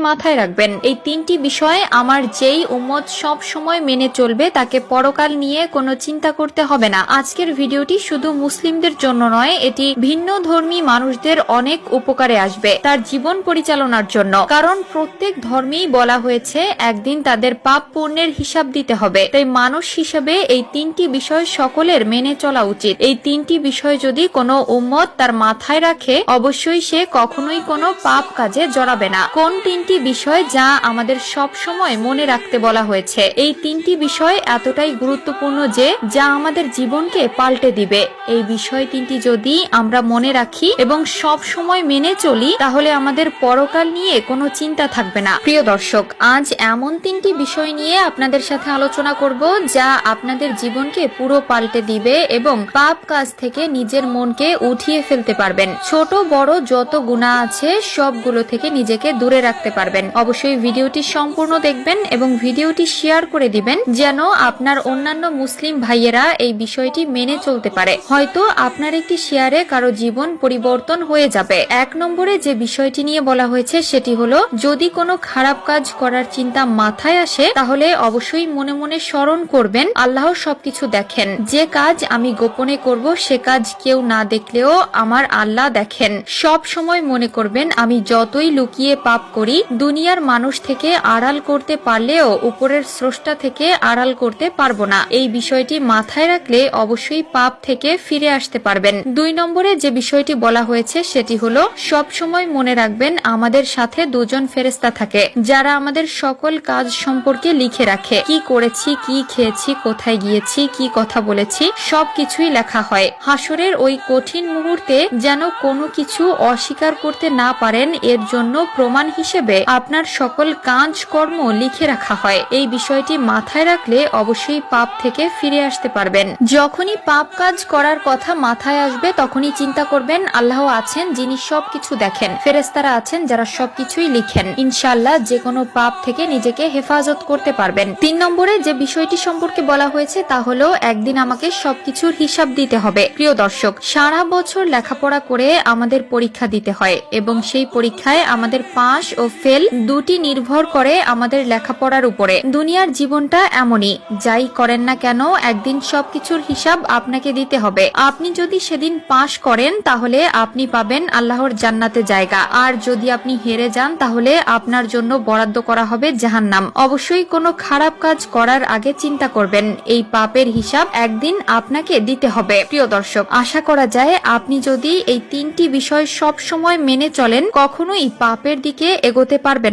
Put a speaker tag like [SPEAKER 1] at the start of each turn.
[SPEAKER 1] মাথায় রাখবেন এই তিনটি বিষয়ে আমার যেই উম্মত সব সময় মেনে চলবে তাকে পরকাল নিয়ে কোনো চিন্তা করতে হবে না। আজকের ভিডিওটি শুধু মুসলিমদের জন্য নয়, এটি ভিন্ন ধর্মী মানুষদের অনেক উপকারে আসবে তার জীবন পরিচালনার জন্য। কারণ প্রত্যেক ধর্মেই বলা হয়েছে একদিন তাদের পাপ পুণ্যের হিসাব দিতে হবে। তাই মানুষ হিসেবে এই তিনটি বিষয় সকলের মেনে চলা উচিত। এই তিনটি বিষয় যদি কোনো উম্মত তার মাথায় রাখে, অবশ্যই সে কখনোই কোনো পাপ কাজে জড়াবে না। কোন তিনটি বিষয় যা আমাদের সব সময় মনে রাখতে বলা হয়েছে? এই তিনটি বিষয় এতটাই গুরুত্বপূর্ণ যে যা আমাদের জীবনকে পাল্টে দিবে। এই বিষয় তিনটি যদি আমরা মনে রাখি এবং সব সময় মেনে চলি, তাহলে আমাদের পরকাল নিয়ে কোনো চিন্তা থাকবে না। প্রিয় দর্শক, আজ এমন তিনটি বিষয় নিয়ে আপনাদের সাথে আলোচনা করব যা আপনাদের জীবনকে পুরো পাল্টে দিবে এবং পাপ কাজ থেকে নিজের মনকে উঠিয়ে ফেলতে পারবেন। ছোট বড় যত গুনাহ আছে সবগুলো থেকে নিজেকে দূরে রাখতে পারবেন। অবশ্যই ভিডিওটি সম্পূর্ণ দেখবেন এবং ভিডিওটি শেয়ার করে দিবেন যেন আপনার অন্যান্য মুসলিম ভাইয়েরা এই বিষয়টি মেনে চলতে পারে। হয়তো আপনার একটি শেয়ারে কারো জীবন পরিবর্তন হয়ে যাবে। 1 নম্বরে যে বিষয়টি নিয়ে বলা হয়েছে সেটি হলো, যদি কোনো খারাপ কাজ করার চিন্তা মাথায় আসে তাহলে অবশ্যই মনে মনে স্মরণ করবেন আল্লাহ সবকিছু দেখেন। যে কাজ আমি গোপনে করব সে কাজ কেউ না দেখলেও আমার আল্লাহ দেখেন। সব সময় মনে করবেন আমি যতই লুকিয়ে পাপ করি, দুনিয়ার মানুষ থেকে আড়াল করতে পারলেও উপরের স্রষ্টা থেকে আড়াল করতে পারবো না। এই বিষয়টি মাথায় রাখলে অবশ্যই পাপ থেকে ফিরে আসতে পারবেন। 2 নম্বরে যে বিষয়টি বলা হয়েছে সেটি হলো, সব সময় মনে রাখবেন আমাদের সাথে দুজন ফেরেশতা থাকে যারা আমাদের সকল কাজ সম্পর্কে লিখে রাখে। কি করেছি, কি খেয়েছি, কোথায় গিয়েছি, কি কথা বলেছি সবকিছুই লেখা হয়। হাসরের ওই কঠিন মুহূর্তে যেন কোনো কিছু অস্বীকার করতে না পারেন, এর জন্য প্রমাণ হিসেবে আপনার সকল কাজ কর্ম লিখে রাখা হয়। এই বিষয়টি মাথায় রাখলে অবশ্যই পাপ থেকে ফিরে আসতে পারবেন। যখনই পাপ কাজ করার কথা মাথায় আসবে তখনই চিন্তা করবেন আল্লাহ আছেন যিনি সবকিছু দেখেন, ফেরেশতারা আছেন যারা সবকিছুই লিখেন। ইনশাআল্লাহ যে কোনো পাপ থেকে নিজেকে হেফাজত করতে পারবেন। 3 নম্বরে যে বিষয়টি সম্পর্কে বলা হয়েছে তা হলো, একদিন আমাকে সবকিছুর হিসাব দিতে হবে। প্রিয় দর্শক, সারা বছর লেখাপড়া করে আমাদের পরীক্ষা দিতে হয় এবং সেই পরীক্ষায় আমাদের পাস ও ফেল দুটি নির্ভর করে আমাদের লেখাপড়ার উপরে। দুনিয়ার জীবনটা এমনই, যাই করেন না কেন একদিন সবকিছুর হিসাব আপনাকে দিতে হবে। আপনি যদি সেদিন পাস করেন তাহলে আপনি পাবেন আল্লাহর জান্নাতে জায়গা, আর যদি আপনি হেরে যান তাহলে আপনার জন্য বরাদ্দ করা হবে জাহান্নাম। অবশ্যই কোনো খারাপ কাজ করার আগে চিন্তা করবেন এই পাপের হিসাব একদিন আপনাকে দিতে হবে। প্রিয় দর্শক, আশা করা যায় আপনি যদি এই তিনটি বিষয় সব সময় মেনে চলেন, কখনোই পাপের দিকে এগোতে পারবেন না।